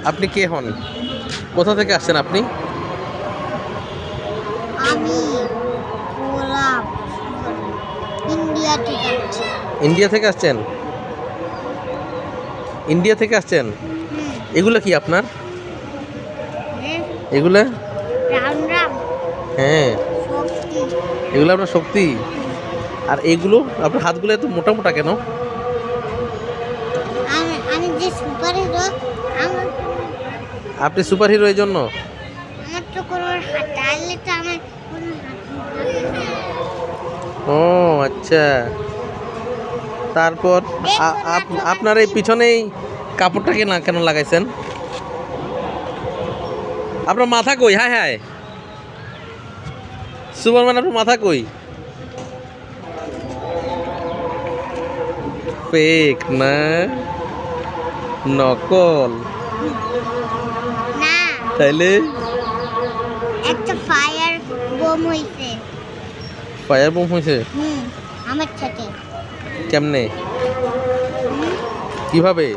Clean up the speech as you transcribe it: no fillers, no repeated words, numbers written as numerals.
আপনি কে হন? কোথা থেকে আসছেন আপনি? আমি গোলাপ ইন্ডিয়া থেকে আসছি। ইন্ডিয়া থেকে আসছেন? ইন্ডিয়া থেকে আসছেন? হুম, এগুলো কি আপনার? হ্যাঁ, এগুলা? রাম রাম হ্যাঁ, শক্তি। এগুলো আপনার শক্তি। আর এগুলো আপনার হাতগুলো এত মোটা মোটা কেন? আমি যে সুপার হিরো, আমার আপনি সুপার হিরো এই জন্য? আমার তো কোনো হাত তাহলে তো আমার কোনো হাত নেই। ও আচ্ছা। তারপর দেখো না তোমার আপনার এই পিছনেই কাপড়টা কেন লাগাইছেন? আপনার মাথা কই? হায় হায়, সুপারম্যান আপনার মাথা কই? ফেক না, নকল। না, তাইলে একটা ফায়ার বোম হইছে। ফায়ার বোম হয়েছে? আমার সাথে। কেমনে, হুম, কিভাবে?